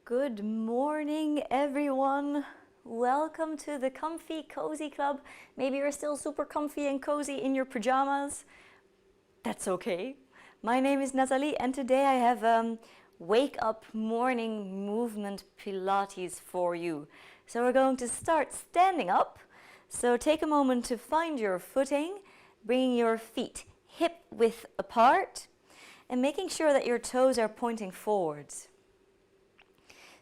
Good morning, everyone. Welcome to the Comfy Cozy Club. Maybe you're still super comfy and cozy in your pajamas. That's okay. My name is Nathalie and today I have wake up morning movement Pilates for you. So we're going to start standing up. So take a moment to find your footing, bringing your feet hip width apart and making sure that your toes are pointing forwards.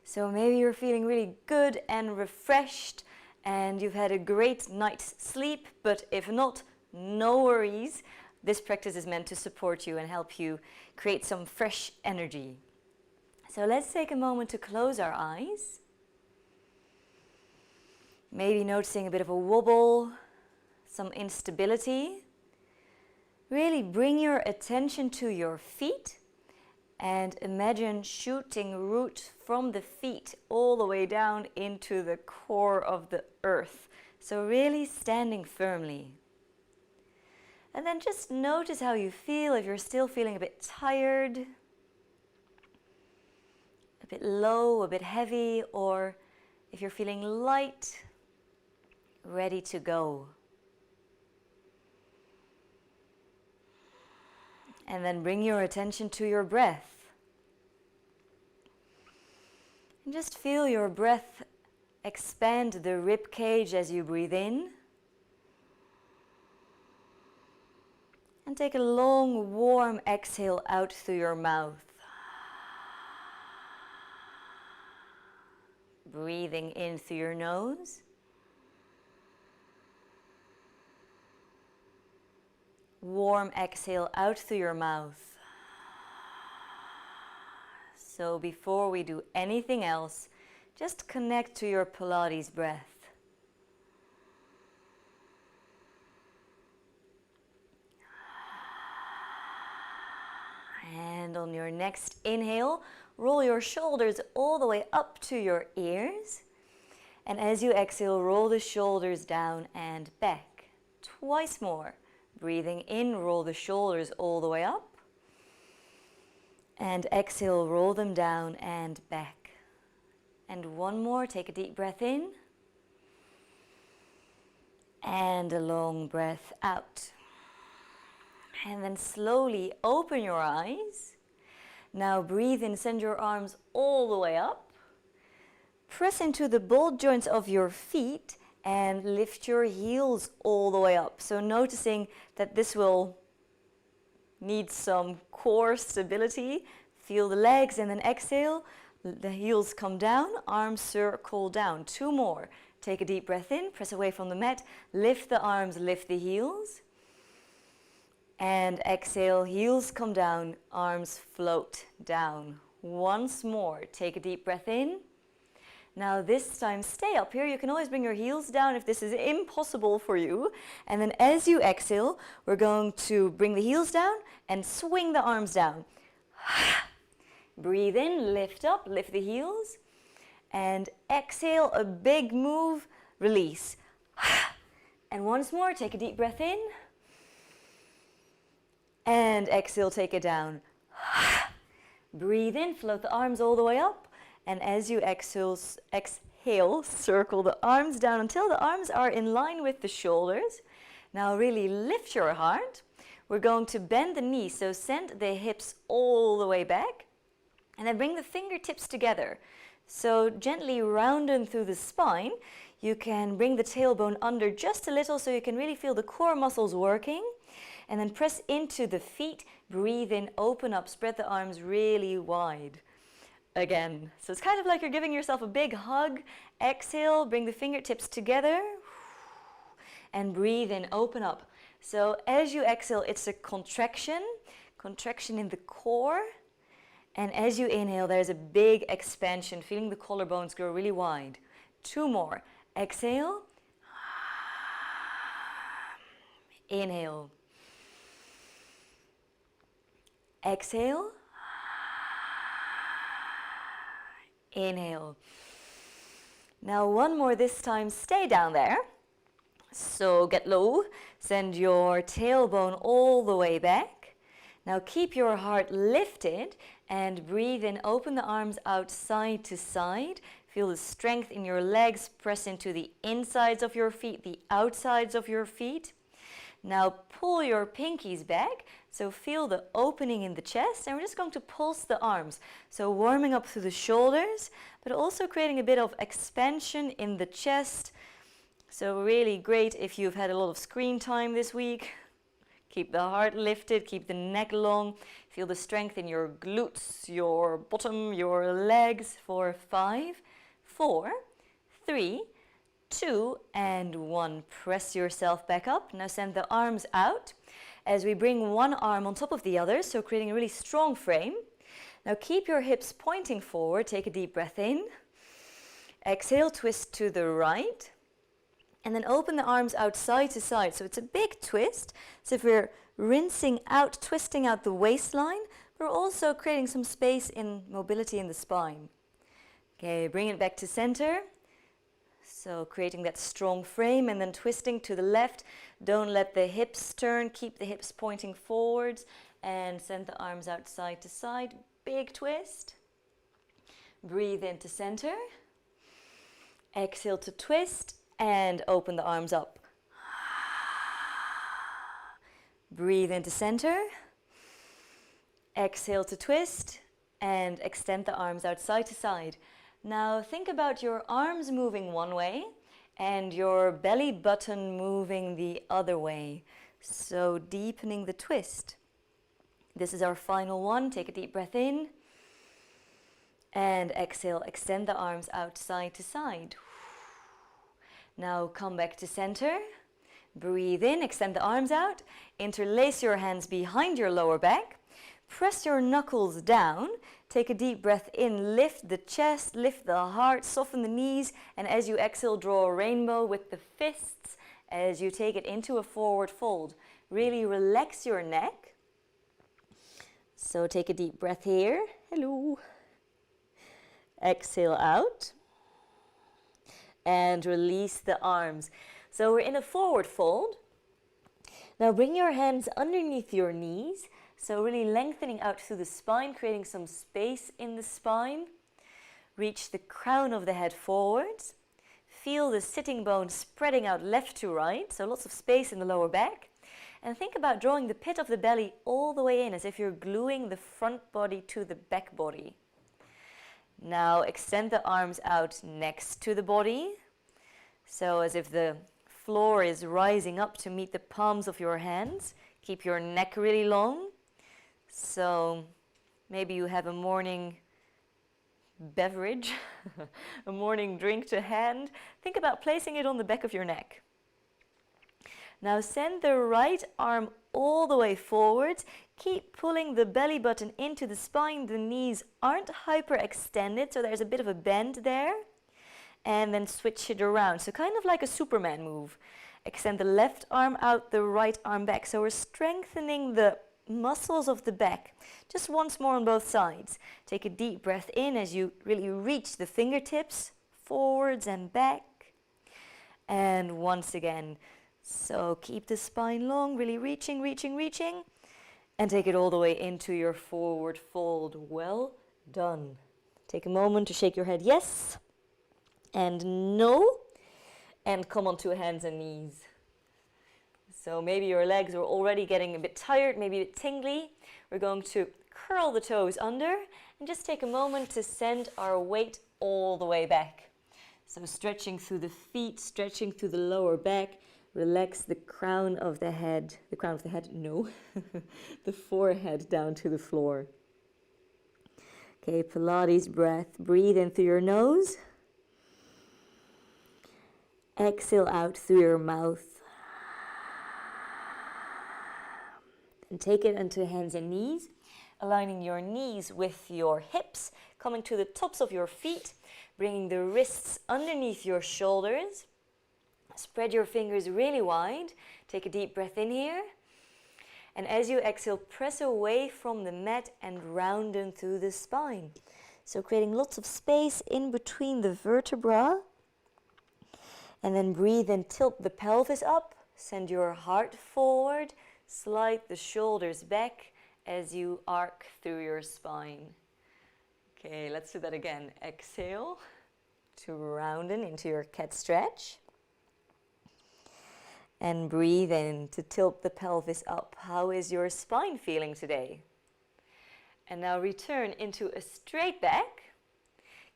So maybe you're feeling really good and refreshed and you've had a great night's sleep, but if not, no worries. This practice is meant to support you and help you create some fresh energy. So let's take a moment to close our eyes. Maybe noticing a bit of a wobble, some instability. Really bring your attention to your feet. And imagine shooting root from the feet all the way down into the core of the earth. So really standing firmly. And then just notice how you feel, if you're still feeling a bit tired, a bit low, a bit heavy, or if you're feeling light, ready to go. And then bring your attention to your breath. And just feel your breath expand the rib cage as you breathe in. And take a long, warm exhale out through your mouth. Breathing in through your nose. Warm exhale out through your mouth. So before we do anything else, just connect to your Pilates breath. And on your next inhale, roll your shoulders all the way up to your ears. And as you exhale, roll the shoulders down and back. Twice more. Breathing in, roll the shoulders all the way up. And exhale, roll them down and back. And one more, take a deep breath in. And a long breath out. And then slowly open your eyes. Now breathe in, send your arms all the way up. Press into the ball joints of your feet and lift your heels all the way up. So noticing that this will need some core stability. Feel the legs and then exhale. The heels come down, arms circle down. Two more. Take a deep breath in, press away from the mat. Lift the arms, lift the heels. And exhale, heels come down, arms float down. Once more, take a deep breath in. Now this time, stay up here. You can always bring your heels down if this is impossible for you. And then as you exhale, we're going to bring the heels down and swing the arms down. Breathe in, lift up, lift the heels. And exhale, a big move, release. And once more, take a deep breath in. And exhale, take it down. Breathe in, float the arms all the way up. And as you exhale, circle the arms down until the arms are in line with the shoulders. Now really lift your heart. We're going to bend the knees, so send the hips all the way back. And then bring the fingertips together. So gently rounding through the spine. You can bring the tailbone under just a little so you can really feel the core muscles working. And then press into the feet. Breathe in, open up, spread the arms really wide. Again. So it's kind of like you're giving yourself a big hug. Exhale, bring the fingertips together. And breathe in, open up. So as you exhale, it's a contraction in the core. And as you inhale, there's a big expansion, feeling the collarbones grow really wide. Two more. Exhale. Inhale. Exhale. Inhale. Now one more this time, stay down there. So get low, send your tailbone all the way back. Now keep your heart lifted and breathe in. Open the arms out side to side. Feel the strength in your legs. Press into the insides of your feet, the outsides of your feet. Now pull your pinkies back. So feel the opening in the chest. And we're just going to pulse the arms. So warming up through the shoulders, but also creating a bit of expansion in the chest. So really great if you've had a lot of screen time this week. Keep the heart lifted, keep the neck long. Feel the strength in your glutes, your bottom, your legs for 5, 4, 3, 2, and 1. Press yourself back up. Now send the arms out as we bring one arm on top of the other, so creating a really strong frame. Now keep your hips pointing forward. Take a deep breath in. Exhale, twist to the right. And then open the arms out side to side. So it's a big twist. So if we're rinsing out, twisting out the waistline, we're also creating some space in mobility in the spine. Okay, bring it back to center. So creating that strong frame and then twisting to the left. Don't let the hips turn. Keep the hips pointing forwards and send the arms out side to side. Big twist. Breathe into center. Exhale to twist. And open the arms up. Breathe into center. Exhale to twist. And extend the arms out side to side. Now think about your arms moving one way and your belly button moving the other way. So deepening the twist. This is our final one. Take a deep breath in. And exhale, extend the arms out side to side. Now come back to center. Breathe in, extend the arms out. Interlace your hands behind your lower back. Press your knuckles down. Take a deep breath in, lift the chest, lift the heart, soften the knees. And as you exhale, draw a rainbow with the fists as you take it into a forward fold. Really relax your neck. So take a deep breath here. Hello. Exhale out. And release the arms. So we're in a forward fold. Now bring your hands underneath your knees. So really lengthening out through the spine, creating some space in the spine. Reach the crown of the head forwards. Feel the sitting bones spreading out left to right. So lots of space in the lower back. And think about drawing the pit of the belly all the way in as if you're gluing the front body to the back body. Now extend the arms out next to the body. So as if the floor is rising up to meet the palms of your hands. Keep your neck really long. So maybe you have a morning beverage, a morning drink to hand. Think about placing it on the back of your neck. Now send the right arm all the way forwards. Keep pulling the belly button into the spine. The knees aren't hyperextended, so there's a bit of a bend there. And then switch it around. So kind of like a Superman move. Extend the left arm out, the right arm back. So we're strengthening the muscles of the back. Just once more on both sides. Take a deep breath in as you really reach the fingertips forwards and back. And once again. So keep the spine long, really reaching, reaching, reaching. And take it all the way into your forward fold. Well done. Take a moment to shake your head yes and no. And come onto hands and knees. So maybe your legs are already getting a bit tired, maybe a bit tingly. We're going to curl the toes under and just take a moment to send our weight all the way back. So stretching through the feet, stretching through the lower back. Relax the crown of the head. The crown of the head? No. The forehead down to the floor. Okay, Pilates breath. Breathe in through your nose. Exhale out through your mouth. And take it onto hands and knees. Aligning your knees with your hips. Coming to the tops of your feet. Bringing the wrists underneath your shoulders. Spread your fingers really wide. Take a deep breath in here. And as you exhale, press away from the mat and round through the spine. So creating lots of space in between the vertebra. And then breathe and tilt the pelvis up. Send your heart forward. Slide the shoulders back as you arc through your spine. Okay, let's do that again. Exhale to rounding into your cat stretch. And breathe in to tilt the pelvis up. How is your spine feeling today? And now return into a straight back.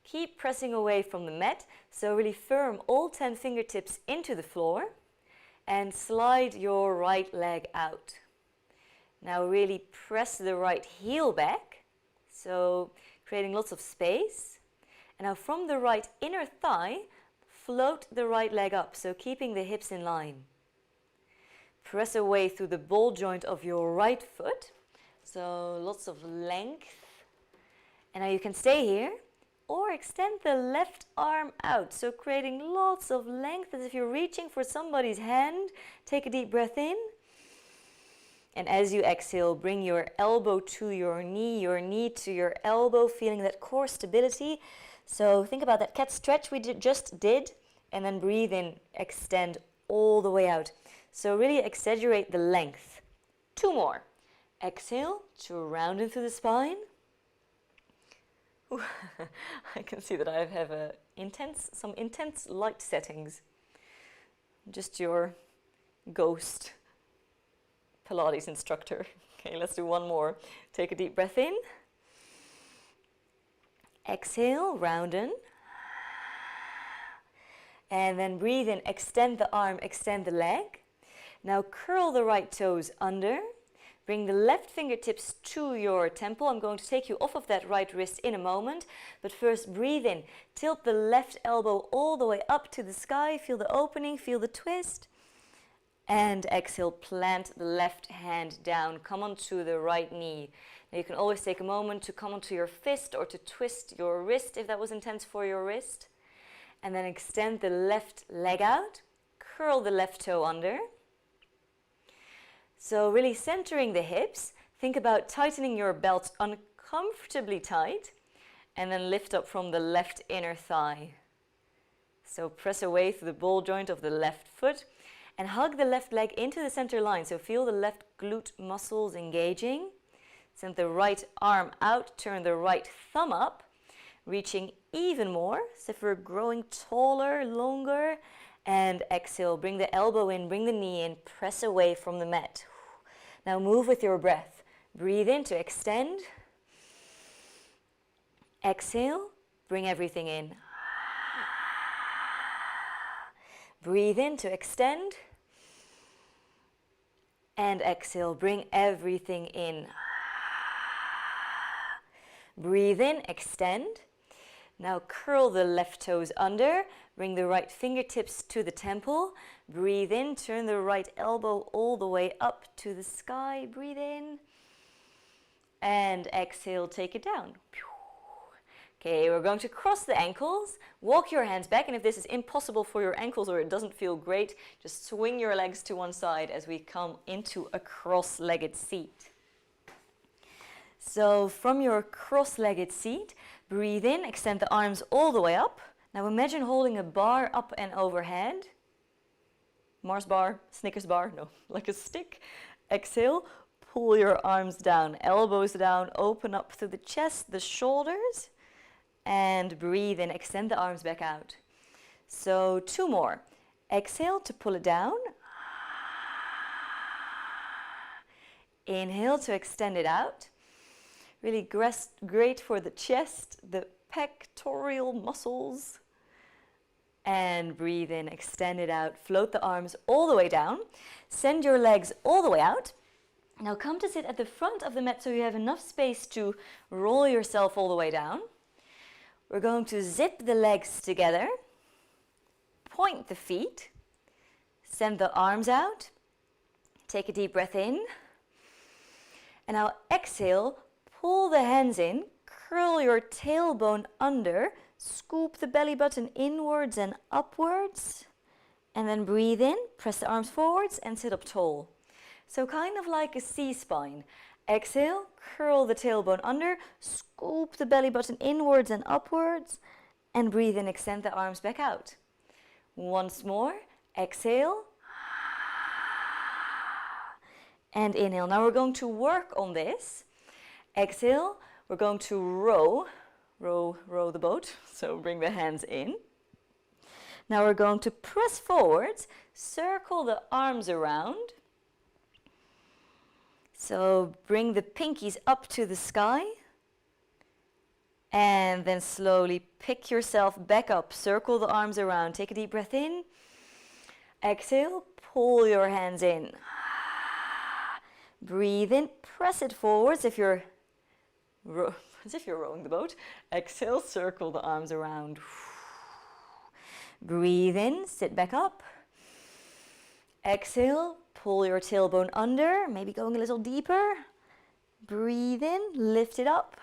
Keep pressing away from the mat, so really firm all 10 fingertips into the floor and slide your right leg out. Now really press the right heel back, so creating lots of space. And now from the right inner thigh, float the right leg up, so keeping the hips in line. Press away through the ball joint of your right foot, so lots of length. And now you can stay here or extend the left arm out, so creating lots of length as if you're reaching for somebody's hand. Take a deep breath in. And as you exhale, bring your elbow to your knee to your elbow, feeling that core stability. So think about that cat stretch we just did, and then breathe in, extend all the way out. So really exaggerate the length. 2 more. Exhale to round into the spine. Ooh, I can see that I have some intense light settings. Just your ghost Pilates instructor. Okay, let's do 1 more. Take a deep breath in. Exhale, roundin'. And then breathe in, extend the arm, extend the leg. Now curl the right toes under. Bring the left fingertips to your temple. I'm going to take you off of that right wrist in a moment. But first breathe in. Tilt the left elbow all the way up to the sky. Feel the opening, feel the twist. And exhale, plant the left hand down. Come onto the right knee. Now you can always take a moment to come onto your fist or to twist your wrist if that was intense for your wrist. And then extend the left leg out. Curl the left toe under. So really centering the hips. Think about tightening your belt uncomfortably tight. And then lift up from the left inner thigh. So press away through the ball joint of the left foot. And hug the left leg into the center line. So feel the left glute muscles engaging. Send the right arm out. Turn the right thumb up. Reaching even more. So if we're growing taller, longer. And exhale. Bring the elbow in. Bring the knee in. Press away from the mat. Now move with your breath. Breathe in to extend. Exhale. Bring everything in. Breathe in to extend. And exhale. Bring everything in. Breathe in, extend. Now curl the left toes under. Bring the right fingertips to the temple. Breathe in, turn the right elbow all the way up to the sky. Breathe in. And exhale, take it down. Okay, we're going to cross the ankles. Walk your hands back, and if this is impossible for your ankles or it doesn't feel great, just swing your legs to one side as we come into a cross-legged seat. So from your cross-legged seat, breathe in, extend the arms all the way up. Now imagine holding a bar up and overhead. Mars bar, Snickers bar, no, like a stick. Exhale, pull your arms down, elbows down, open up through the chest, the shoulders. And breathe in, extend the arms back out. So 2 more. Exhale to pull it down. Inhale to extend it out. Really great for the chest, the pectoral muscles. And breathe in, extend it out. Float the arms all the way down. Send your legs all the way out. Now come to sit at the front of the mat so you have enough space to roll yourself all the way down. We're going to zip the legs together, point the feet, send the arms out, take a deep breath in, and now exhale, pull the hands in, curl your tailbone under, scoop the belly button inwards and upwards, and then breathe in, press the arms forwards and sit up tall. So kind of like a C-spine. Exhale, curl the tailbone under, scoop the belly button inwards and upwards, and breathe in, extend the arms back out. Once more, exhale, And inhale. Now we're going to work on this. Exhale, we're going to row the boat. So bring the hands in. Now we're going to press forwards, circle the arms around. So bring the pinkies up to the sky. And then slowly pick yourself back up, circle the arms around. Take a deep breath in. Exhale, pull your hands in. Breathe in, press it forwards if you're as if you're rowing the boat. Exhale, circle the arms around. Breathe in, sit back up. Exhale, pull your tailbone under, maybe going a little deeper. Breathe in, lift it up.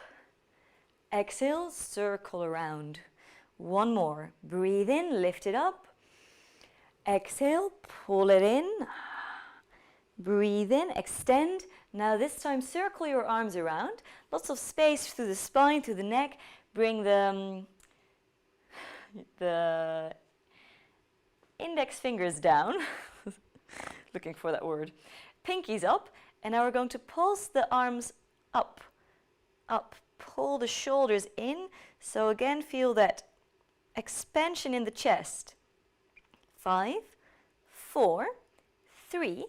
Exhale, circle around. One more. Breathe in, lift it up. Exhale, pull it in. Breathe in, extend. Now this time circle your arms around. Lots of space through the spine, through the neck. Bring the index fingers down. Looking for that word. Pinkies up. And now we're going to pulse the arms up. Up. Pull the shoulders in. So again, feel that expansion in the chest. 5, 4, 3,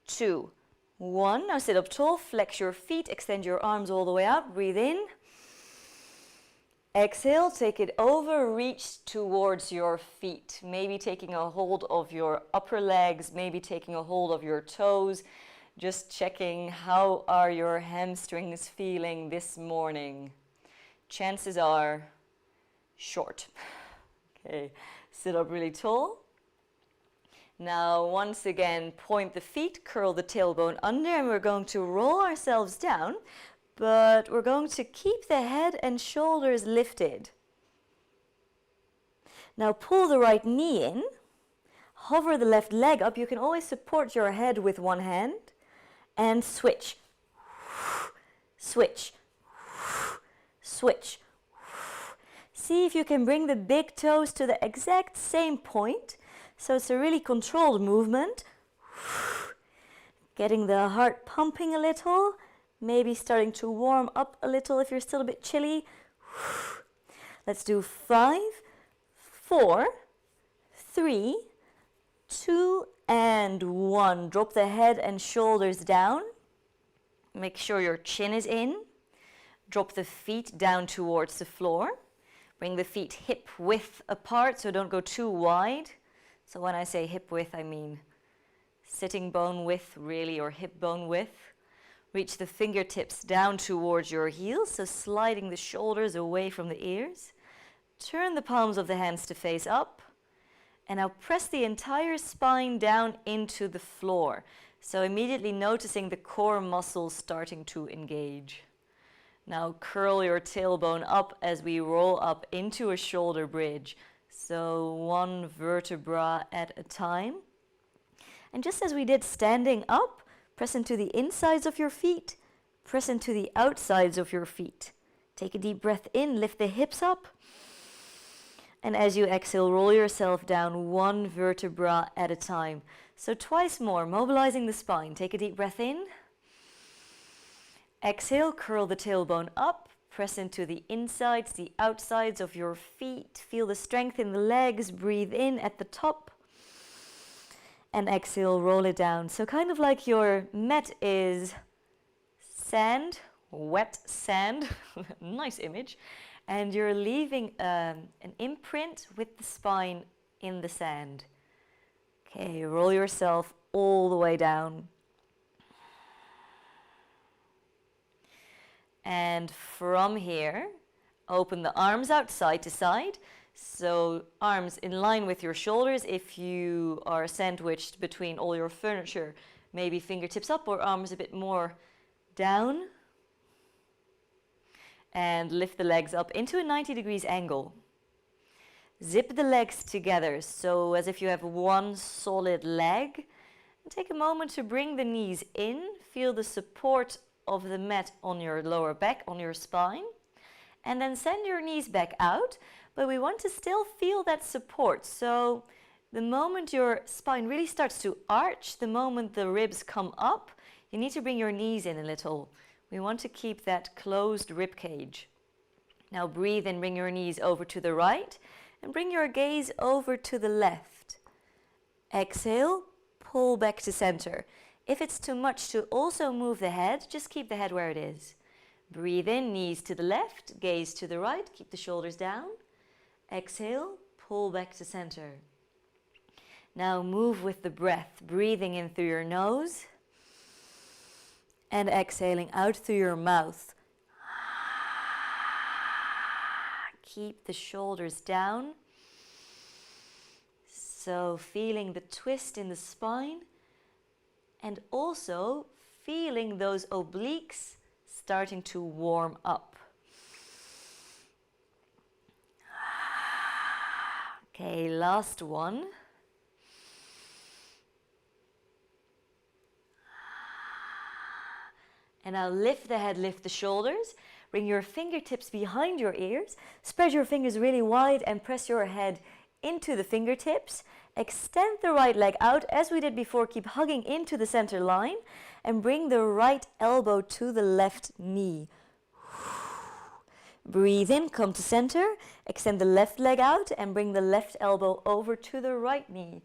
2, 1. Now sit up tall, flex your feet, extend your arms all the way out. Breathe in. Exhale, take it over, reach towards your feet. Maybe taking a hold of your upper legs, maybe taking a hold of your toes. Just checking, how are your hamstrings feeling this morning? Chances are short. Okay, sit up really tall. Now once again, point the feet, curl the tailbone under, and we're going to roll ourselves down, but we're going to keep the head and shoulders lifted. Now pull the right knee in, hover the left leg up. You can always support your head with one hand. And switch, switch, switch. See if you can bring the big toes to the exact same point. So it's a really controlled movement. Getting the heart pumping a little. Maybe starting to warm up a little if you're still a bit chilly. Let's do 5, 4, 3, 2, and 1. Drop the head and shoulders down. Make sure your chin is in. Drop the feet down towards the floor. Bring the feet hip width apart, so don't go too wide. So when I say hip width, I mean sitting bone width really, or hip bone width. Reach the fingertips down towards your heels, so sliding the shoulders away from the ears. Turn the palms of the hands to face up. And now press the entire spine down into the floor. So immediately noticing the core muscles starting to engage. Now curl your tailbone up as we roll up into a shoulder bridge. So one vertebra at a time. And just as we did standing up, press into the insides of your feet. Press into the outsides of your feet. Take a deep breath in, lift the hips up. And as you exhale, roll yourself down one vertebra at a time. So twice more, mobilizing the spine. Take a deep breath in. Exhale, curl the tailbone up. Press into the insides, the outsides of your feet. Feel the strength in the legs. Breathe in at the top. And exhale, roll it down. So kind of like your mat is sand, wet sand. Nice image. And you're leaving an imprint with the spine in the sand. Okay, roll yourself all the way down. And from here, open the arms out side to side. So arms in line with your shoulders. If you are sandwiched between all your furniture, maybe fingertips up or arms a bit more down. And lift the legs up into a 90 degrees angle. Zip the legs together, so as if you have one solid leg. And take a moment to bring the knees in. Feel the support of the mat on your lower back, on your spine. And then send your knees back out, but we want to still feel that support. So the moment your spine really starts to arch, the moment the ribs come up, you need to bring your knees in a little. We want to keep that closed rib cage. Now breathe in, bring your knees over to the right and bring your gaze over to the left. Exhale, pull back to center. If it's too much to also move the head, just keep the head where it is. Breathe in, knees to the left, gaze to the right, keep the shoulders down. Exhale, pull back to center. Now move with the breath, breathing in through your nose and exhaling out through your mouth. Keep the shoulders down. So feeling the twist in the spine and also feeling those obliques starting to warm up. Okay, last one. And now lift the head, lift the shoulders. Bring your fingertips behind your ears. Spread your fingers really wide and press your head into the fingertips. Extend the right leg out as we did before. Keep hugging into the center line and bring the right elbow to the left knee. Breathe in, come to center. Extend the left leg out and bring the left elbow over to the right knee.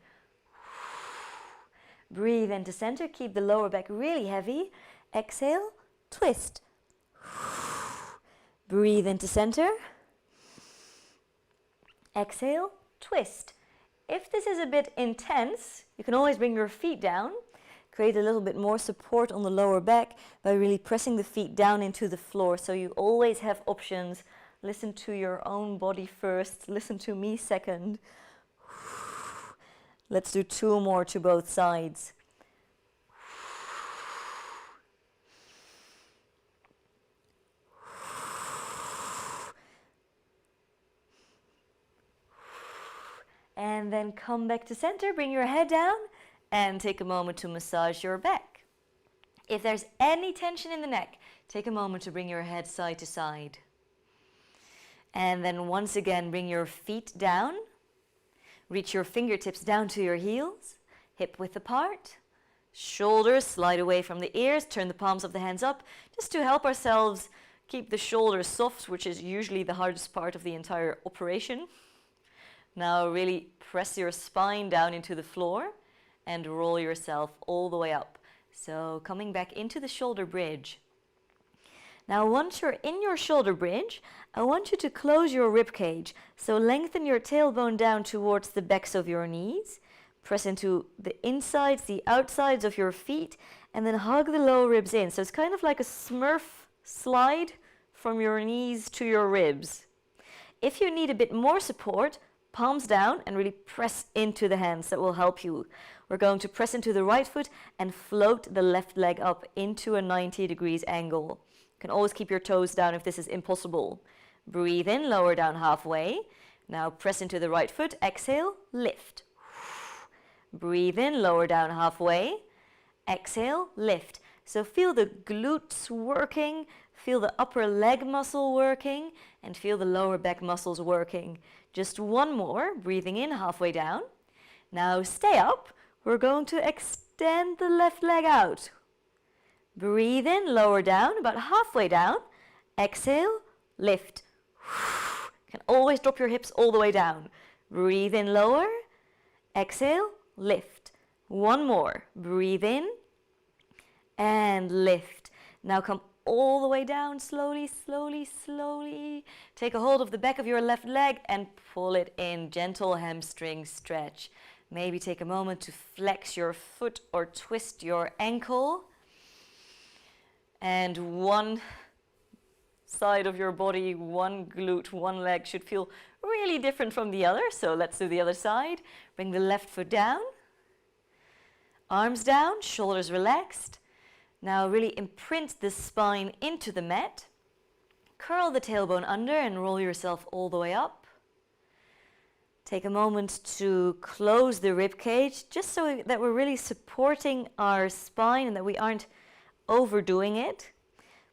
Breathe into center. Keep the lower back really heavy. Exhale, twist. Breathe into center. Exhale, twist. If this is a bit intense, you can always bring your feet down. Create a little bit more support on the lower back by really pressing the feet down into the floor. So you always have options. Listen to your own body first. Listen to me second. Let's do 2 more to both sides. And then come back to center, bring your head down and take a moment to massage your back. If there's any tension in the neck, take a moment to bring your head side to side. And then once again, bring your feet down. Reach your fingertips down to your heels, hip width apart. Shoulders slide away from the ears, turn the palms of the hands up, just to help ourselves keep the shoulders soft, which is usually the hardest part of the entire operation. Now really press your spine down into the floor and roll yourself all the way up. So coming back into the shoulder bridge. Now once you're in your shoulder bridge, I want you to close your rib cage. So lengthen your tailbone down towards the backs of your knees. Press into the insides, the outsides of your feet, and then hug the lower ribs in. So it's kind of like a Smurf slide from your knees to your ribs. If you need a bit more support, palms down and really press into the hands. That will help you. We're going to press into the right foot and float the left leg up into a 90 degrees angle. You can always keep your toes down if this is impossible. Breathe in, lower down halfway. Now press into the right foot, exhale, lift. Breathe in, lower down halfway. Exhale, lift. So feel the glutes working, feel the upper leg muscle working, and feel the lower back muscles working. Just one more, breathing in, halfway down. Now stay up. We're going to extend the left leg out. Breathe in, lower down, about halfway down. Exhale, lift. Can always drop your hips all the way down. Breathe in, lower. Exhale, lift. One more. Breathe in and lift. Now come all the way down, slowly, slowly, slowly. Take a hold of the back of your left leg and pull it in. Gentle hamstring stretch. Maybe take a moment to flex your foot or twist your ankle. And one side of your body, one glute, one leg should feel really different from the other. So let's do the other side. Bring the left foot down. Arms down, shoulders relaxed. Now really imprint the spine into the mat. Curl the tailbone under and roll yourself all the way up. Take a moment to close the rib cage, just so that we're really supporting our spine and that we aren't overdoing it.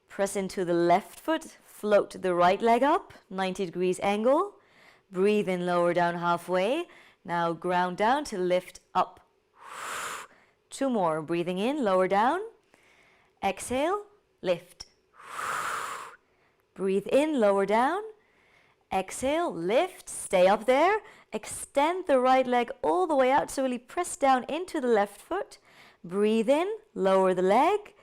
Press into the left foot, float the right leg up, 90 degrees angle. Breathe in, lower down halfway. Now ground down to lift up. 2 more, breathing in, lower down. Exhale, lift. Breathe in, lower down. Exhale, lift, stay up there. Extend the right leg all the way out, so really press down into the left foot. Breathe in, lower the leg.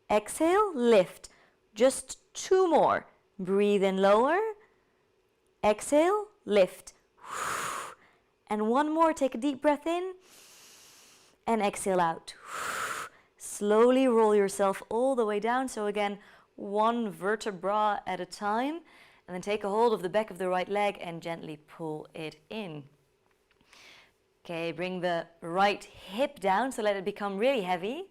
Exhale, lift. Just 2 more. Breathe in, lower. Exhale, lift. And 1 more, take a deep breath in. And exhale out. Slowly roll yourself all the way down. So again, 1 vertebra at a time. And then take a hold of the back of the right leg and gently pull it in. Okay, bring the right hip down, so let it become really heavy.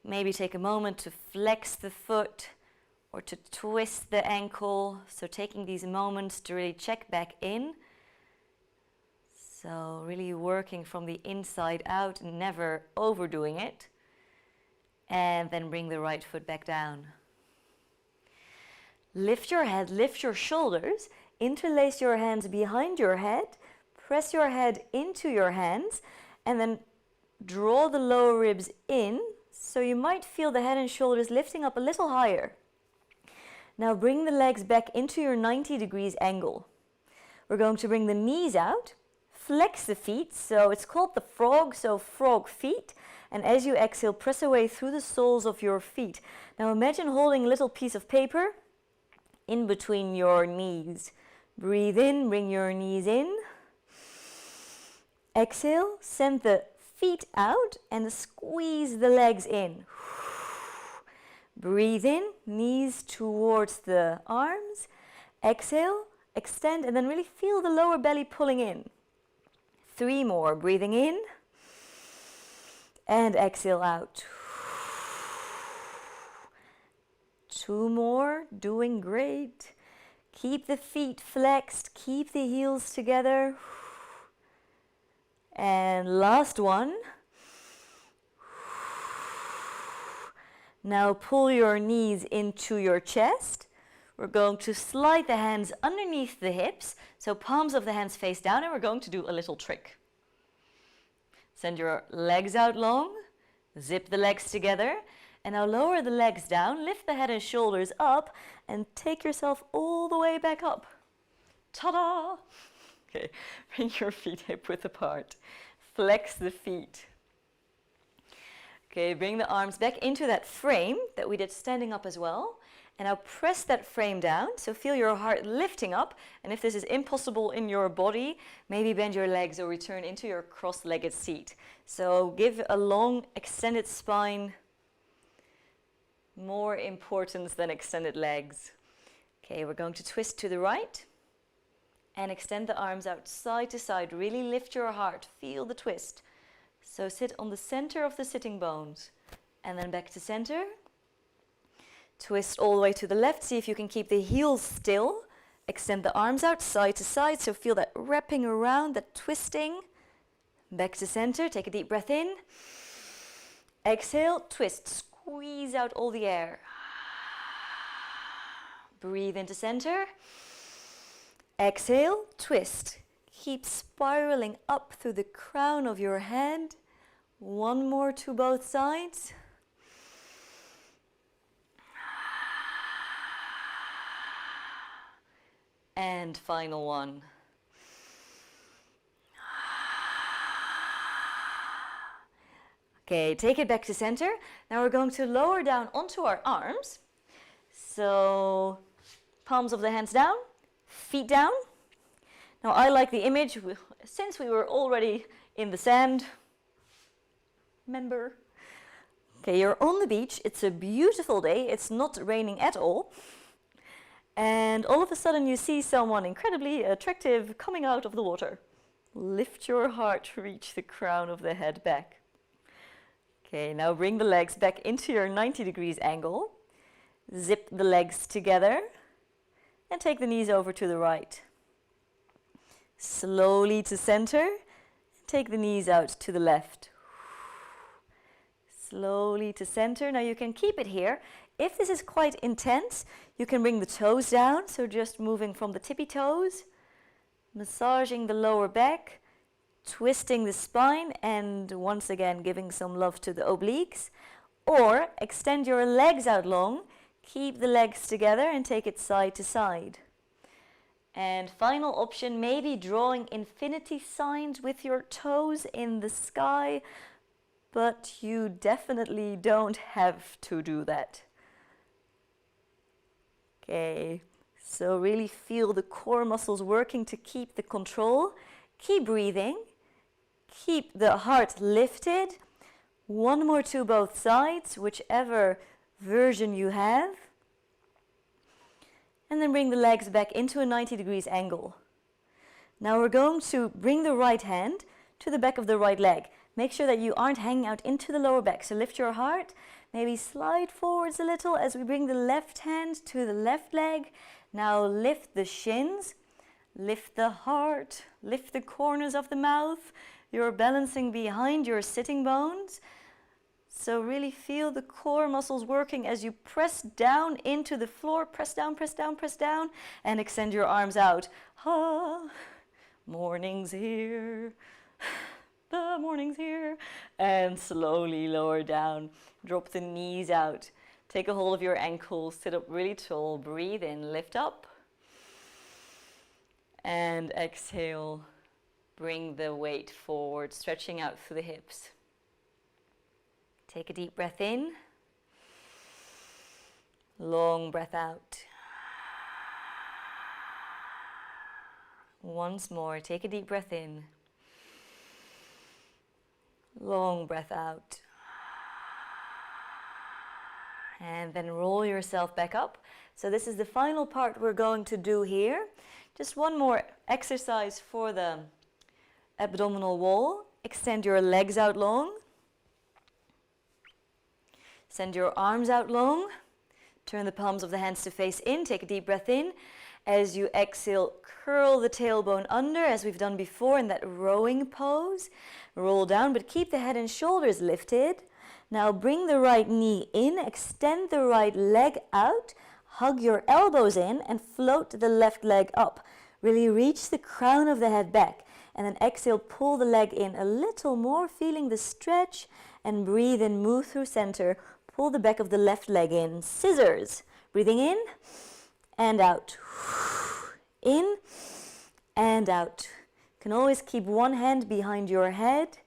Maybe take a moment to flex the foot or to twist the ankle. So taking these moments to really check back in. So really working from the inside out, never overdoing it. And then bring the right foot back down. Lift your head, lift your shoulders, interlace your hands behind your head, press your head into your hands, and then draw the lower ribs in, so you might feel the head and shoulders lifting up a little higher. Now bring the legs back into your 90 degrees angle. We're going to bring the knees out, flex the feet, so it's called the frog, so frog feet, and as you exhale, press away through the soles of your feet. Now imagine holding a little piece of paper in between your knees. Breathe in, bring your knees in. Exhale, send the feet out and squeeze the legs in. Breathe in, knees towards the arms. Exhale, extend, and then really feel the lower belly pulling in. 3 more, breathing in. And exhale out. 2 more, doing great. Keep the feet flexed, keep the heels together. And last one. Now pull your knees into your chest. We're going to slide the hands underneath the hips, so palms of the hands face down, and we're going to do a little trick. Send your legs out long, zip the legs together. And now lower the legs down, lift the head and shoulders up, and take yourself all the way back up. Ta-da! Okay, bring your feet hip width apart. Flex the feet. Okay, bring the arms back into that frame that we did standing up as well. And now press that frame down, so feel your heart lifting up. And if this is impossible in your body, maybe bend your legs or return into your cross-legged seat. So give a long, extended spine more importance than extended legs. Okay, we're going to twist to the right and extend the arms out side to side. Really lift your heart, feel the twist. So sit on the center of the sitting bones and then back to center. Twist all the way to the left, see if you can keep the heels still. Extend the arms out side to side, so feel that wrapping around, that twisting. Back to center, take a deep breath in. Exhale, twist. Squeeze out all the air. Breathe into center. Exhale, twist. Keep spiraling up through the crown of your head. 1 more to both sides. And final one. Okay, take it back to center. Now we're going to lower down onto our arms. So palms of the hands down, feet down. Now I like the image, since we were already in the sand. Remember? Okay, you're on the beach. It's a beautiful day. It's not raining at all. And all of a sudden you see someone incredibly attractive coming out of the water. Lift your heart, reach the crown of the head back. Okay, now bring the legs back into your 90 degrees angle. Zip the legs together and take the knees over to the right. Slowly to center, take the knees out to the left. Slowly to center. Now you can keep it here. If this is quite intense, you can bring the toes down, so just moving from the tippy toes, massaging the lower back, twisting the spine, and once again giving some love to the obliques. Or extend your legs out long, keep the legs together and take it side to side. And final option, maybe drawing infinity signs with your toes in the sky, but you definitely don't have to do that. Okay, so really feel the core muscles working to keep the control. Keep breathing, keep the heart lifted. One more to both sides, whichever version you have. And then bring the legs back into a 90 degrees angle. Now we're going to bring the right hand to the back of the right leg. Make sure that you aren't hanging out into the lower back. So lift your heart, maybe slide forwards a little as we bring the left hand to the left leg. Now lift the shins, lift the heart, lift the corners of the mouth. You're balancing behind your sitting bones. So really feel the core muscles working as you press down into the floor. Press down, press down, press down, and extend your arms out. Ah, morning's here. The morning's here. And slowly lower down. Drop the knees out. Take a hold of your ankles. Sit up really tall. Breathe in, lift up. And exhale. Bring the weight forward, stretching out through the hips. Take a deep breath in. Long breath out. Once more, take a deep breath in. Long breath out. And then roll yourself back up. So this is the final part we're going to do here. Just one more exercise for the abdominal wall. Extend your legs out long. Send your arms out long. Turn the palms of the hands to face in. Take a deep breath in. As you exhale, curl the tailbone under as we've done before in that rowing pose. Roll down, but keep the head and shoulders lifted. Now bring the right knee in. Extend the right leg out. Hug your elbows in and float the left leg up. Really reach the crown of the head back. And then exhale, pull the leg in a little more, feeling the stretch. And breathe in, move through center. Pull the back of the left leg in. Scissors. Breathing in and out. In and out. You can always keep one hand behind your head,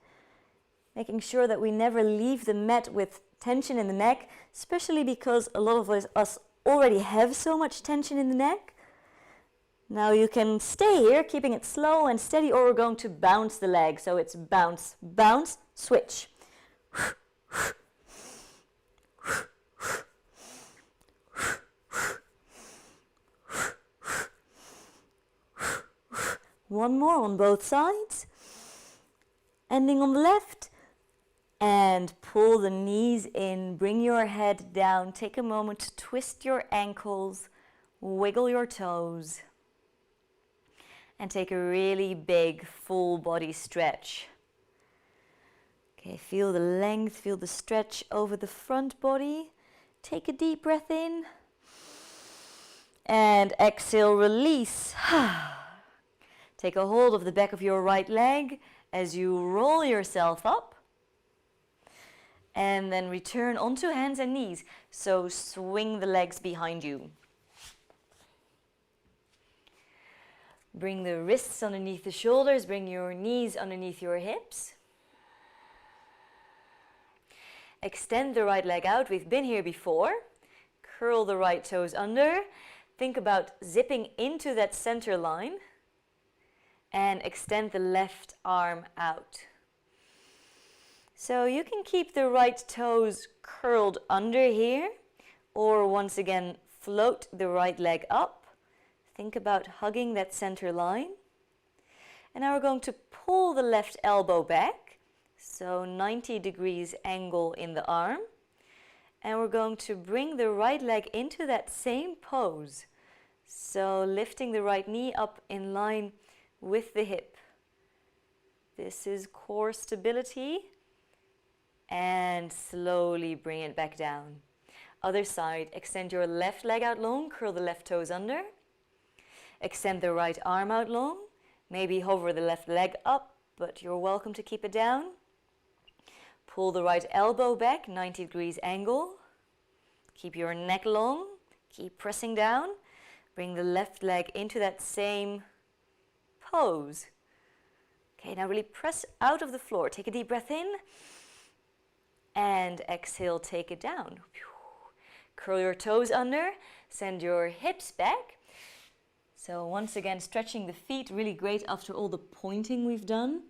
making sure that we never leave the mat with tension in the neck, especially because a lot of us already have so much tension in the neck. Now you can stay here, keeping it slow and steady, or we're going to bounce the leg. So it's bounce, bounce, switch. One more on both sides. Ending on the left. And pull the knees in. Bring your head down. Take a moment to twist your ankles. Wiggle your toes. And take a really big full body stretch. Okay, feel the length, feel the stretch over the front body. Take a deep breath in. And exhale, release. Take a hold of the back of your right leg as you roll yourself up. And then return onto hands and knees. So swing the legs behind you. Bring the wrists underneath the shoulders. Bring your knees underneath your hips. Extend the right leg out. We've been here before. Curl the right toes under. Think about zipping into that center line. And extend the left arm out. So you can keep the right toes curled under here, or once again float the right leg up. Think about hugging that center line. And now we're going to pull the left elbow back, so 90 degrees angle in the arm. And we're going to bring the right leg into that same pose. So lifting the right knee up in line with the hip. This is core stability. And slowly bring it back down. Other side, extend your left leg out long, curl the left toes under. Extend the right arm out long. Maybe hover the left leg up, but you're welcome to keep it down. Pull the right elbow back, 90 degrees angle. Keep your neck long. Keep pressing down. Bring the left leg into that same pose. Okay, now really press out of the floor. Take a deep breath in. And exhale, take it down. Curl your toes under. Send your hips back. So once again, stretching the feet, really great after all the pointing we've done.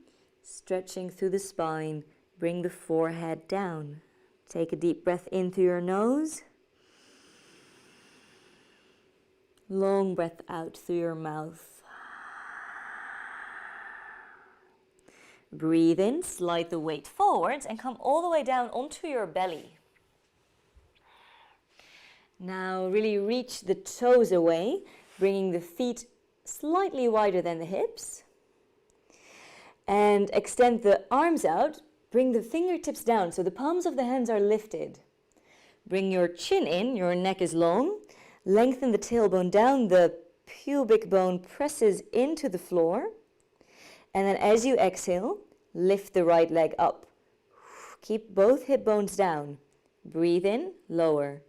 Stretching through the spine. Bring the forehead down. Take a deep breath in through your nose. Long breath out through your mouth. Breathe in, slide the weight forwards and come all the way down onto your belly. Now really reach the toes away, bringing the feet slightly wider than the hips. And extend the arms out. Bring the fingertips down, so the palms of the hands are lifted. Bring your chin in, your neck is long. Lengthen the tailbone down, the pubic bone presses into the floor. And then as you exhale, lift the right leg up. Keep both hip bones down. Breathe in, lower.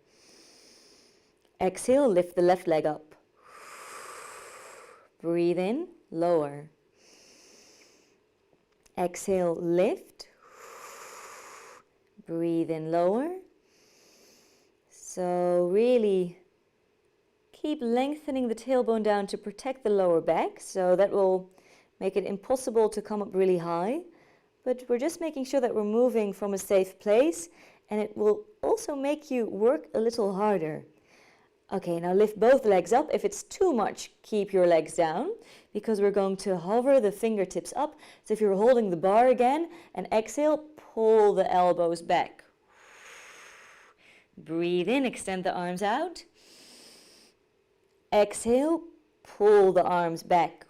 Exhale, lift the left leg up. Breathe in, lower. Exhale, lift. Breathe in, lower. So really keep lengthening the tailbone down to protect the lower back. So that will make it impossible to come up really high. But we're just making sure that we're moving from a safe place, and it will also make you work a little harder. Okay, now lift both legs up. If it's too much, keep your legs down, because we're going to hover the fingertips up. So if you're holding the bar again, and exhale, pull the elbows back. Breathe in, extend the arms out. Exhale, pull the arms back.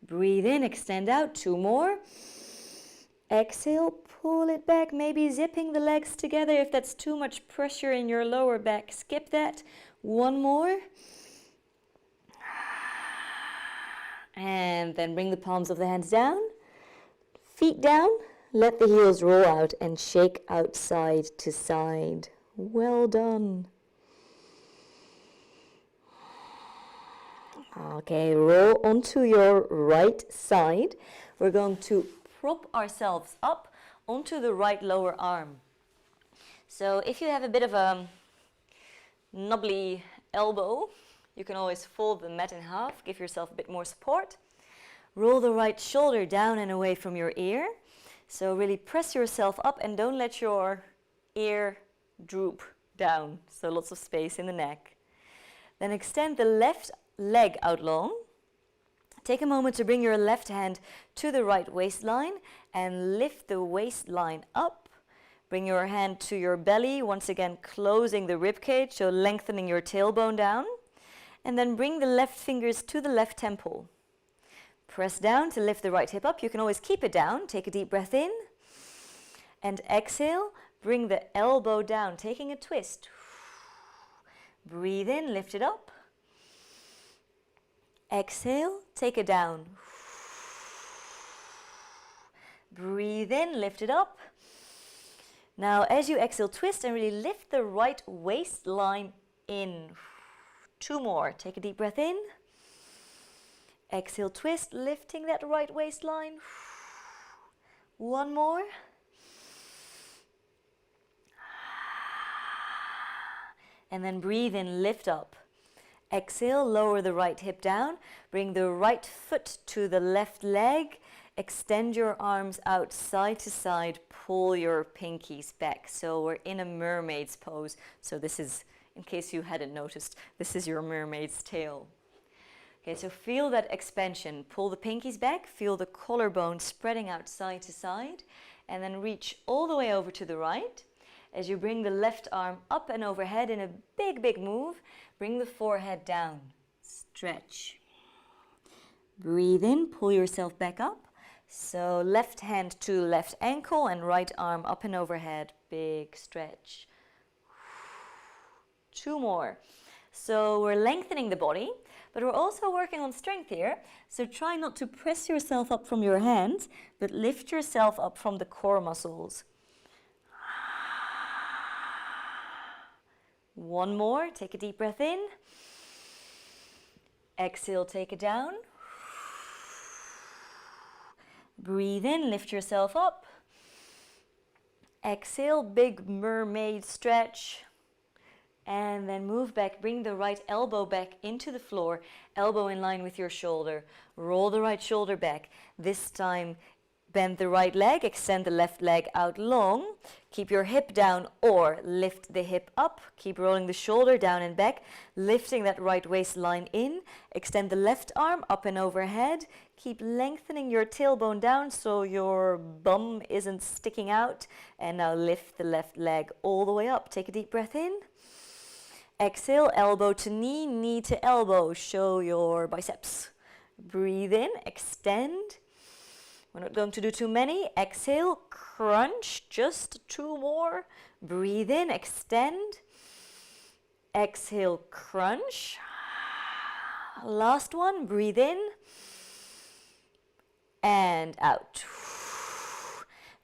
Breathe in, extend out, 2 more. Exhale, pull it back, maybe zipping the legs together. If that's too much pressure in your lower back, skip that. 1 more. And then bring the palms of the hands down. Feet down. Let the heels roll out and shake out side to side. Well done. Okay, roll onto your right side. We're going to prop ourselves up onto the right lower arm. So if you have a bit of a knobbly elbow, you can always fold the mat in half, give yourself a bit more support. Roll the right shoulder down and away from your ear. So really press yourself up and don't let your ear droop down. So lots of space in the neck. Then extend the left leg out long. Take a moment to bring your left hand to the right waistline and lift the waistline up. Bring your hand to your belly, once again closing the rib cage, so lengthening your tailbone down. And then bring the left fingers to the left temple. Press down to lift the right hip up. You can always keep it down. Take a deep breath in. And exhale, bring the elbow down, taking a twist. Breathe in, lift it up. Exhale, take it down. Breathe in, lift it up. Now, as you exhale, twist and really lift the right waistline in. 2 more. Take a deep breath in. Exhale, twist, lifting that right waistline. 1 more. And then breathe in, lift up. Exhale, lower the right hip down. Bring the right foot to the left leg. Extend your arms out side to side. Pull your pinkies back. So we're in a mermaid's pose. So this is, in case you hadn't noticed, this is your mermaid's tail. Okay, so feel that expansion. Pull the pinkies back. Feel the collarbone spreading out side to side. And then reach all the way over to the right. As you bring the left arm up and overhead in a big, big move, bring the forehead down. Stretch. Breathe in, pull yourself back up. So left hand to left ankle and right arm up and overhead. Big stretch. 2 more. So we're lengthening the body, but we're also working on strength here. So try not to press yourself up from your hands, but lift yourself up from the core muscles. One more, take a deep breath in. Exhale, take it down. Breathe in, lift yourself up. Exhale, big mermaid stretch. And then move back, bring the right elbow back into the floor, elbow in line with your shoulder. Roll the right shoulder back. This time, bend the right leg, extend the left leg out long. Keep your hip down or lift the hip up. Keep rolling the shoulder down and back, lifting that right waistline in. Extend the left arm up and overhead. Keep lengthening your tailbone down so your bum isn't sticking out. And now lift the left leg all the way up. Take a deep breath in. Exhale, elbow to knee, knee to elbow. Show your biceps. Breathe in, extend. We're not going to do too many. Exhale, crunch, just 2 more. Breathe in, extend. Exhale, crunch. Last one, breathe in. And out.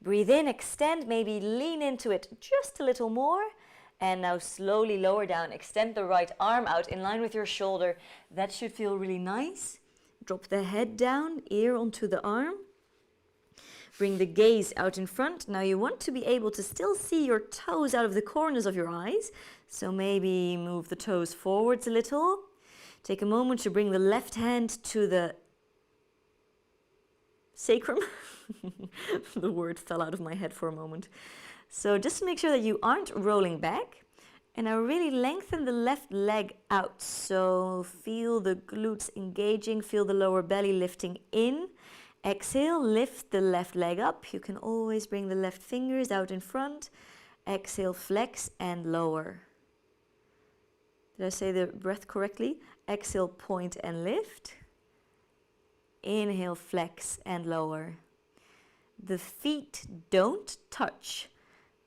Breathe in, extend, maybe lean into it just a little more. And now slowly lower down. Extend the right arm out in line with your shoulder. That should feel really nice. Drop the head down, ear onto the arm. Bring the gaze out in front. Now you want to be able to still see your toes out of the corners of your eyes. So maybe move the toes forwards a little. Take a moment to bring the left hand to the sacrum. The word fell out of my head for a moment. So just make sure that you aren't rolling back. And now really lengthen the left leg out. So feel the glutes engaging, feel the lower belly lifting in. Exhale, lift the left leg up. You can always bring the left fingers out in front. Exhale, flex and lower. Did I say the breath correctly? Exhale, point and lift. Inhale, flex and lower. The feet don't touch.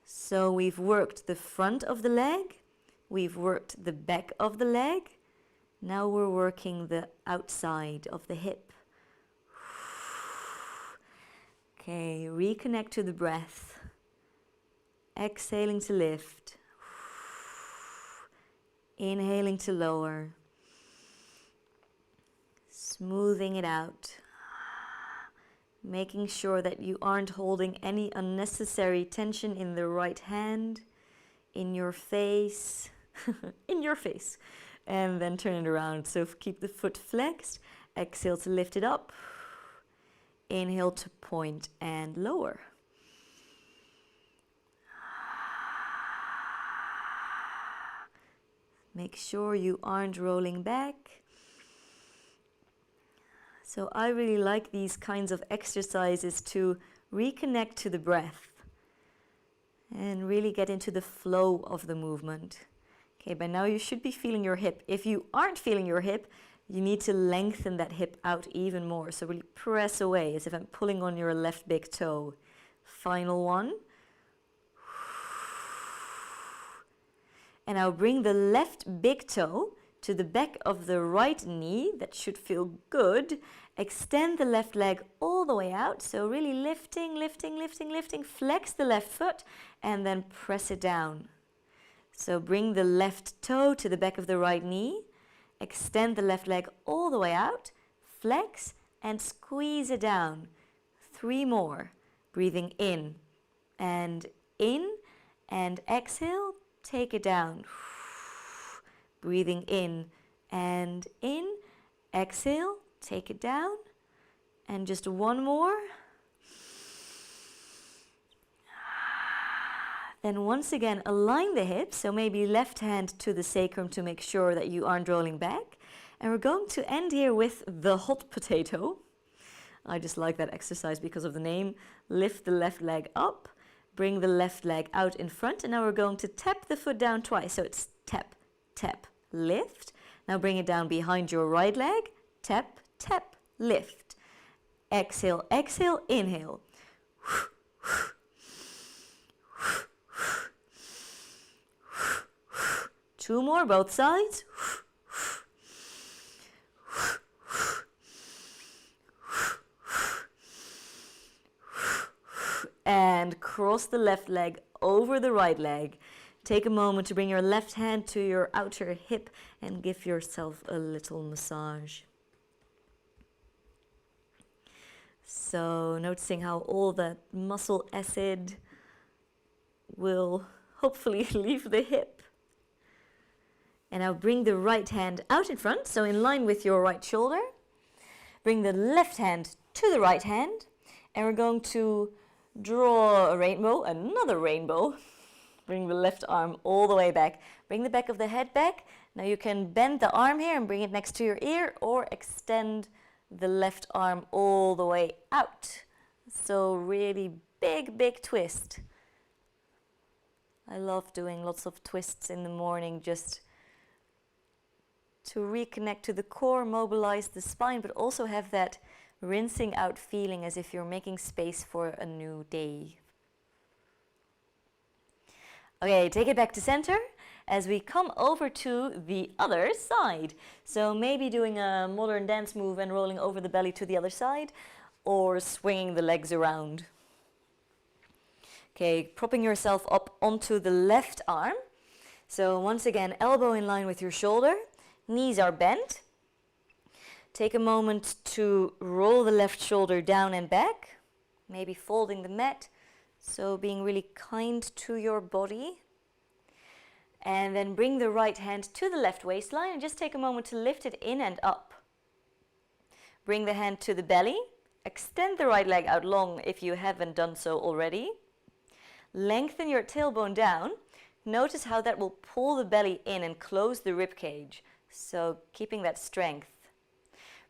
So we've worked the front of the leg, we've worked the back of the leg, now we're working the outside of the hip. Okay, reconnect to the breath. Exhaling to lift. Inhaling to lower. Smoothing it out. Making sure that you aren't holding any unnecessary tension in the right hand, in your face, in your face. And then turn it around. So keep the foot flexed. Exhale to lift it up. Inhale to point and lower. Make sure you aren't rolling back. So I really like these kinds of exercises to reconnect to the breath and really get into the flow of the movement. Okay, by now you should be feeling your hip. If you aren't feeling your hip, you need to lengthen that hip out even more. So really press away as if I'm pulling on your left big toe. Final one. And now bring the left big toe to the back of the right knee. That should feel good. Extend the left leg all the way out. So really lifting, lifting, lifting, lifting. Flex the left foot and then press it down. So bring the left toe to the back of the right knee. Extend the left leg all the way out. Flex and squeeze it down. 3 more. Breathing in and exhale. Take it down. Breathing in and in. Exhale. Take it down. And just 1 more. Then once again, align the hips. So maybe left hand to the sacrum to make sure that you aren't rolling back. And we're going to end here with the hot potato. I just like that exercise because of the name. Lift the left leg up. Bring the left leg out in front. And now we're going to tap the foot down twice. So it's tap, tap, lift. Now bring it down behind your right leg. Tap, tap, lift. Exhale, exhale, inhale. 2 more, both sides. And cross the left leg over the right leg. Take a moment to bring your left hand to your outer hip and give yourself a little massage. So noticing how all that muscle acid will hopefully leave the hip. And now bring the right hand out in front, so in line with your right shoulder. Bring the left hand to the right hand, and we're going to draw a rainbow, another rainbow. Bring the left arm all the way back. Bring the back of the head back. Now you can bend the arm here and bring it next to your ear, or extend the left arm all the way out. So really big, big twist. I love doing lots of twists in the morning just to reconnect to the core, mobilize the spine, but also have that rinsing out feeling as if you're making space for a new day. Okay, take it back to center as we come over to the other side. So maybe doing a modern dance move and rolling over the belly to the other side, or swinging the legs around. Okay, propping yourself up onto the left arm. So once again, elbow in line with your shoulder, knees are bent. Take a moment to roll the left shoulder down and back, maybe folding the mat, so being really kind to your body. And then bring the right hand to the left waistline and just take a moment to lift it in and up. Bring the hand to the belly, extend the right leg out long if you haven't done so already. Lengthen your tailbone down. Notice how that will pull the belly in and close the rib cage, so keeping that strength.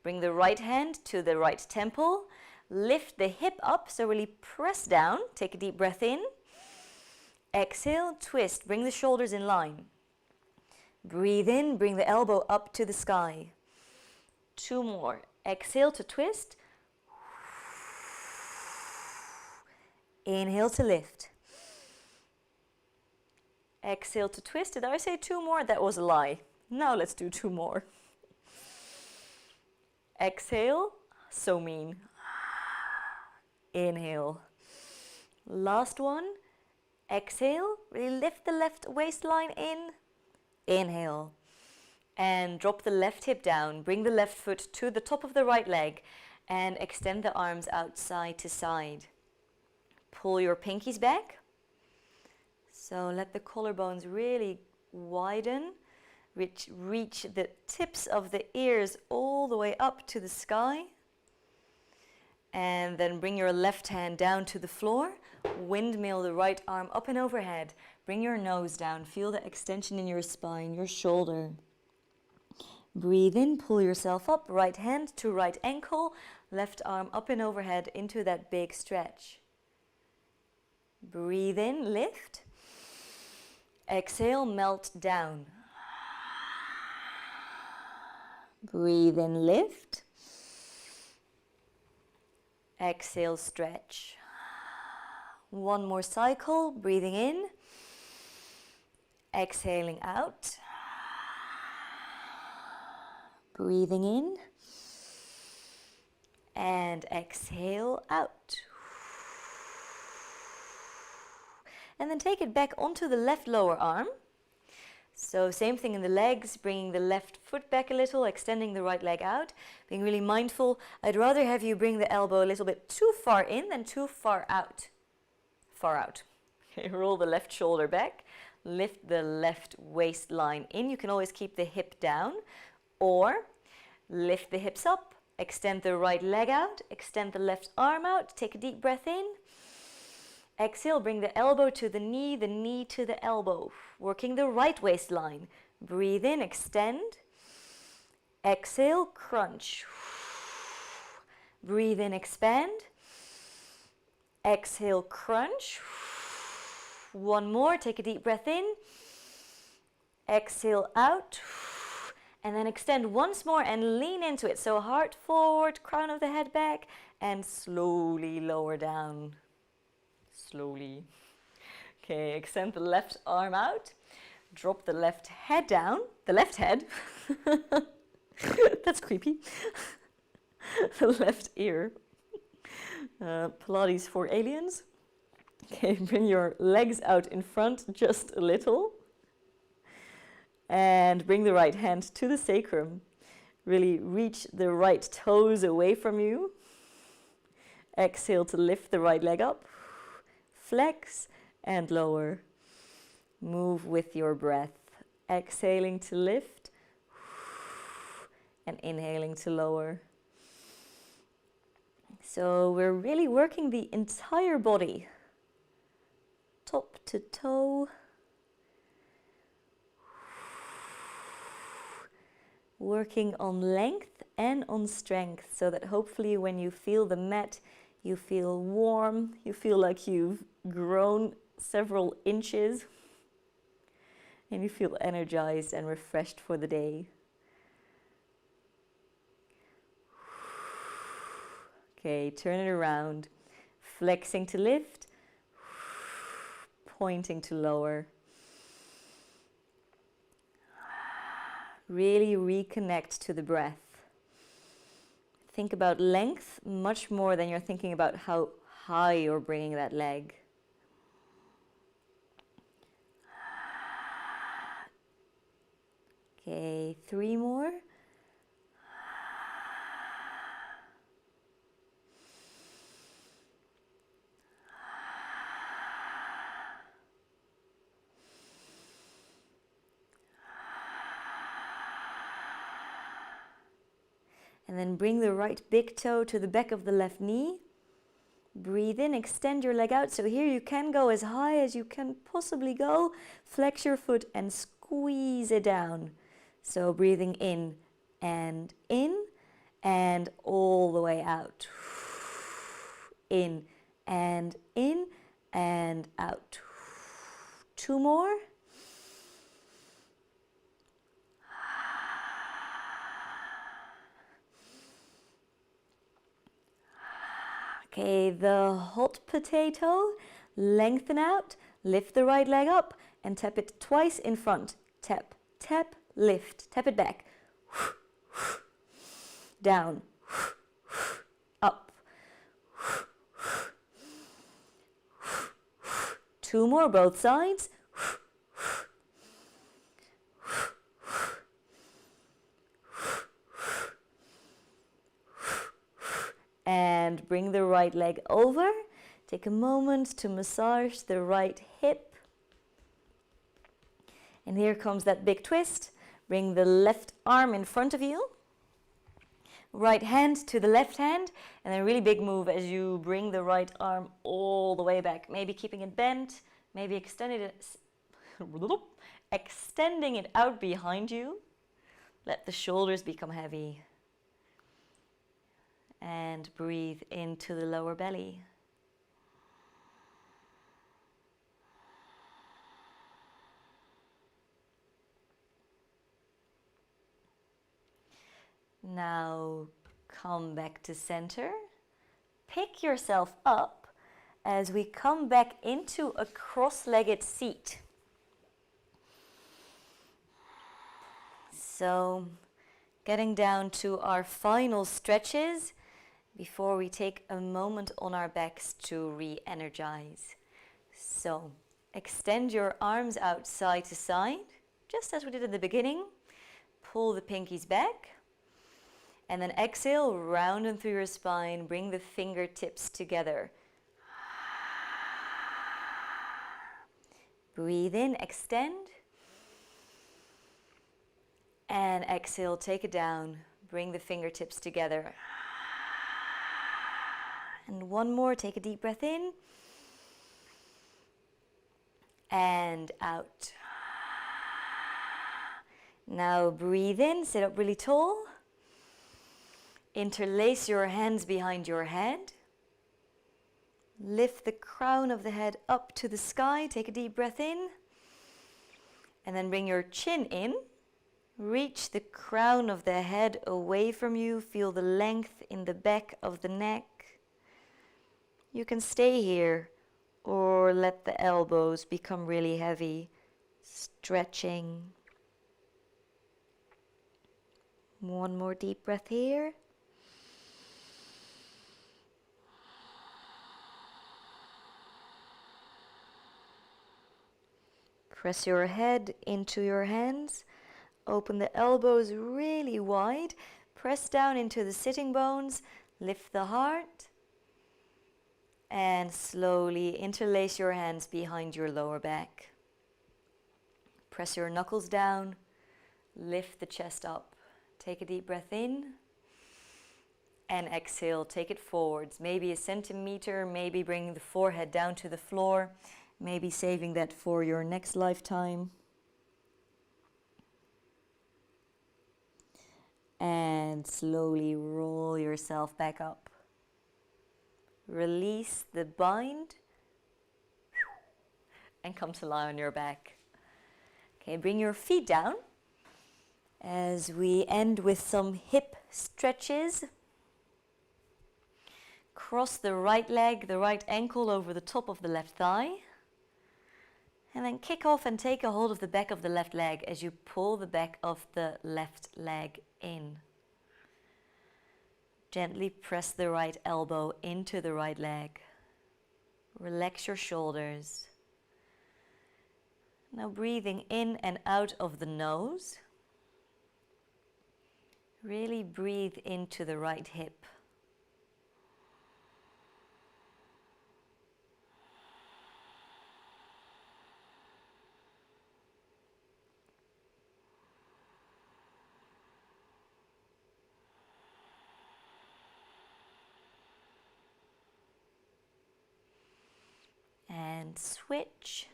Bring the right hand to the right temple. Lift the hip up, so really press down. Take a deep breath in. Exhale, twist. Bring the shoulders in line. Breathe in, bring the elbow up to the sky. 2 more. Exhale to twist. Inhale to lift. Exhale to twist. Did I say 2 more? That was a lie. Now let's do 2 more. Exhale, so mean. Inhale. Last one. Exhale, really lift the left waistline in. Inhale. And drop the left hip down. Bring the left foot to the top of the right leg and extend the arms out side to side. Pull your pinkies back. So let the collarbones really widen. Reach the tips of the ears all the way up to the sky. And then bring your left hand down to the floor. Windmill the right arm up and overhead. Bring your nose down. Feel the extension in your spine, your shoulder. Breathe in, pull yourself up. Right hand to right ankle. Left arm up and overhead into that big stretch. Breathe in, lift. Exhale, melt down. Breathe in, lift. Exhale, stretch. 1 more cycle, breathing in. Exhaling out. Breathing in. And exhale out. And then take it back onto the left lower arm. So same thing in the legs, bringing the left foot back a little, extending the right leg out, being really mindful. I'd rather have you bring the elbow a little bit too far in than too far out. Far out. Okay, roll the left shoulder back, lift the left waistline in. You can always keep the hip down, or lift the hips up, extend the right leg out, extend the left arm out, take a deep breath in. Exhale, bring the elbow to the knee to the elbow, working the right waistline. Breathe in, extend. Exhale, crunch. Breathe in, expand. Exhale, crunch. 1 more, take a deep breath in. Exhale out. And then extend once more and lean into it. So heart forward, crown of the head back, and slowly lower down. Slowly. Okay, extend the left arm out. Drop the left head down. The left head. That's creepy. The left ear. Pilates for aliens. Okay, bring your legs out in front just a little. And bring the right hand to the sacrum. Really reach the right toes away from you. Exhale to lift the right leg up. Flex and lower. Move with your breath. Exhaling to lift and inhaling to lower. So we're really working the entire body, top to toe. Working on length and on strength, so that hopefully when you feel the mat, you feel warm, you feel like you've grown several inches, and you feel energized and refreshed for the day. Okay, turn it around, flexing to lift, pointing to lower. Really reconnect to the breath. Think about length much more than you're thinking about how high you're bringing that leg. Okay, 3 more. And then bring the right big toe to the back of the left knee. Breathe in, extend your leg out. So here you can go as high as you can possibly go. Flex your foot and squeeze it down. So breathing in and all the way out. In and out. 2 more. Okay, the hot potato, lengthen out, lift the right leg up and tap it twice in front. Tap, tap, lift, tap it back. Down, up. 2 more, both sides. And bring the right leg over. Take a moment to massage the right hip. And here comes that big twist. Bring the left arm in front of you. Right hand to the left hand. And a really big move as you bring the right arm all the way back. Maybe keeping it bent. Maybe extending it out behind you. Let the shoulders become heavy. And breathe into the lower belly. Now come back to center. Pick yourself up as we come back into a cross-legged seat. So getting down to our final stretches before we take a moment on our backs to re-energize. So extend your arms out side to side, just as we did in the beginning. Pull the pinkies back. And then exhale, round through your spine. Bring the fingertips together. Breathe in, extend. And exhale, take it down. Bring the fingertips together. And 1 more, take a deep breath in. And out. Now breathe in, sit up really tall. Interlace your hands behind your head. Lift the crown of the head up to the sky. Take a deep breath in. And then bring your chin in. Reach the crown of the head away from you. Feel the length in the back of the neck. You can stay here or let the elbows become really heavy. Stretching. 1 more deep breath here. Press your head into your hands. Open the elbows really wide. Press down into the sitting bones. Lift the heart. And slowly interlace your hands behind your lower back. Press your knuckles down. Lift the chest up. Take a deep breath in. And exhale, take it forwards. Maybe a centimeter, maybe bringing the forehead down to the floor. Maybe saving that for your next lifetime. And slowly roll yourself back up. Release the bind. And come to lie on your back. Okay, bring your feet down. As we end with some hip stretches. Cross the right leg, the right ankle over the top of the left thigh. And then kick off and take a hold of the back of the left leg as you pull the back of the left leg in. Gently press the right elbow into the right leg. Relax your shoulders. Now breathing in and out of the nose. Really breathe into the right hip. And switch.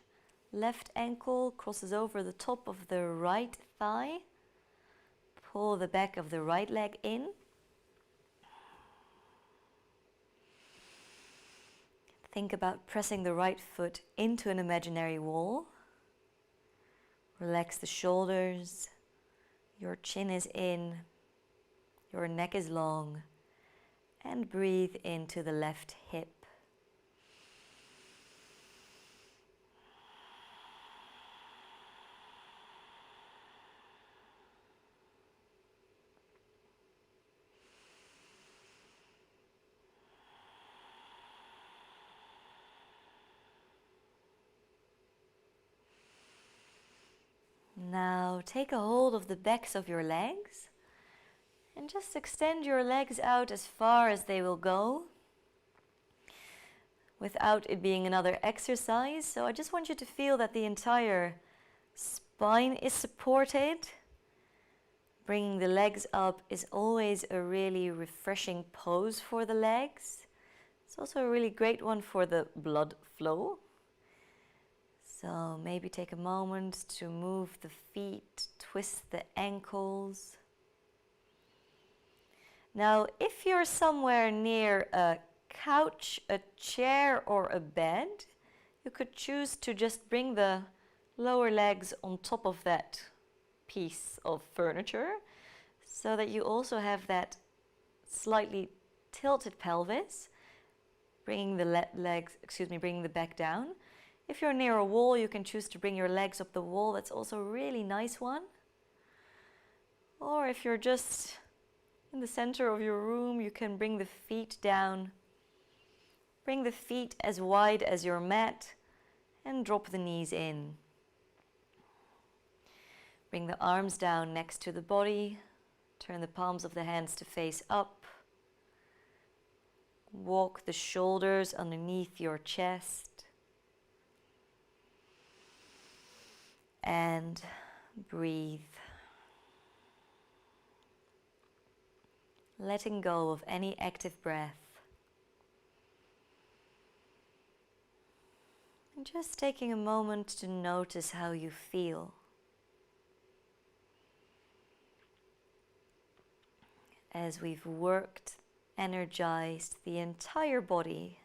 Left ankle crosses over the top of the right thigh. Pull the back of the right leg in. Think about pressing the right foot into an imaginary wall. Relax the shoulders. Your chin is in. Your neck is long. And breathe into the left hip. Now take a hold of the backs of your legs and just extend your legs out as far as they will go without it being another exercise. So I just want you to feel that the entire spine is supported. Bringing the legs up is always a really refreshing pose for the legs. It's also a really great one for the blood flow. So maybe take a moment to move the feet, twist the ankles. Now, if you're somewhere near a couch, a chair, or a bed, you could choose to just bring the lower legs on top of that piece of furniture so that you also have that slightly tilted pelvis, bringing the back down. If you're near a wall, you can choose to bring your legs up the wall. That's also a really nice one. Or if you're just in the center of your room, you can bring the feet down. Bring the feet as wide as your mat and drop the knees in. Bring the arms down next to the body. Turn the palms of the hands to face up. Walk the shoulders underneath your chest. And breathe. Letting go of any active breath. And just taking a moment to notice how you feel. As we've worked, energized the entire body.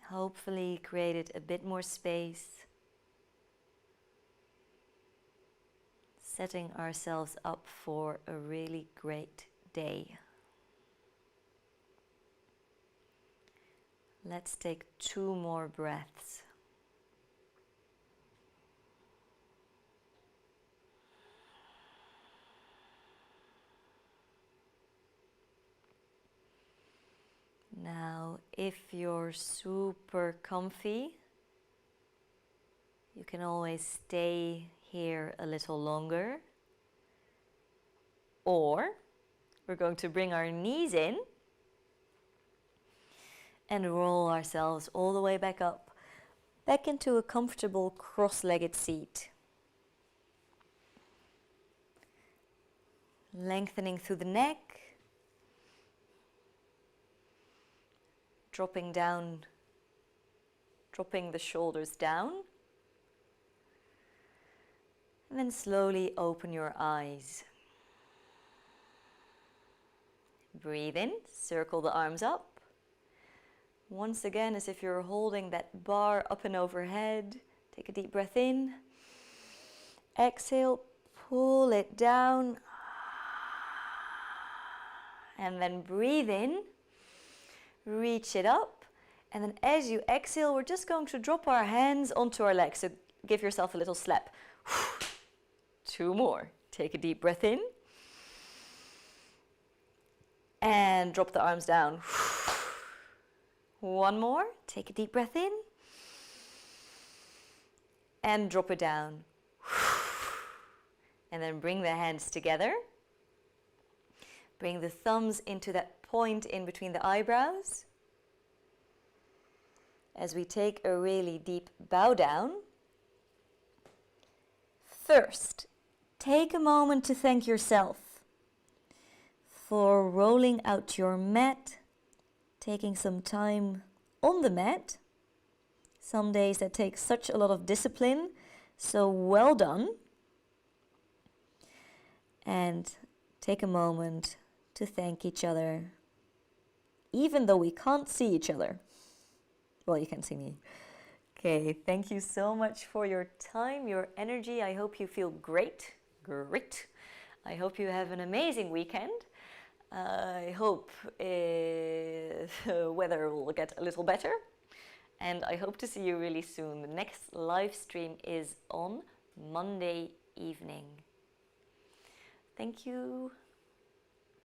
Hopefully created a bit more space, setting ourselves up for a really great day. Let's take 2 more breaths. Now If you're super comfy, you can always stay here a little longer. Or we're going to bring our knees in and roll ourselves all the way back up, back into a comfortable cross-legged seat. Lengthening through the neck, dropping down, dropping the shoulders down, and then slowly open your eyes. Breathe in, circle the arms up. Once again, as if you're holding that bar up and overhead, take a deep breath in. Exhale, pull it down. And then breathe in, reach it up. And then as you exhale, we're just going to drop our hands onto our legs. So give yourself a little slap. 2 more. Take a deep breath in. And drop the arms down. 1 more. Take a deep breath in. And drop it down. And then bring the hands together. Bring the thumbs into that point in between the eyebrows. As we take a really deep bow down. First, take a moment to thank yourself for rolling out your mat, taking some time on the mat. Some days that takes such a lot of discipline, so well done. And take a moment to thank each other, even though we can't see each other. Well, you can see me. Okay, thank you so much for your time, your energy. I hope you feel great. I hope you have an amazing weekend. I hope the weather will get a little better. And I hope to see you really soon. The next live stream is on Monday evening. Thank you.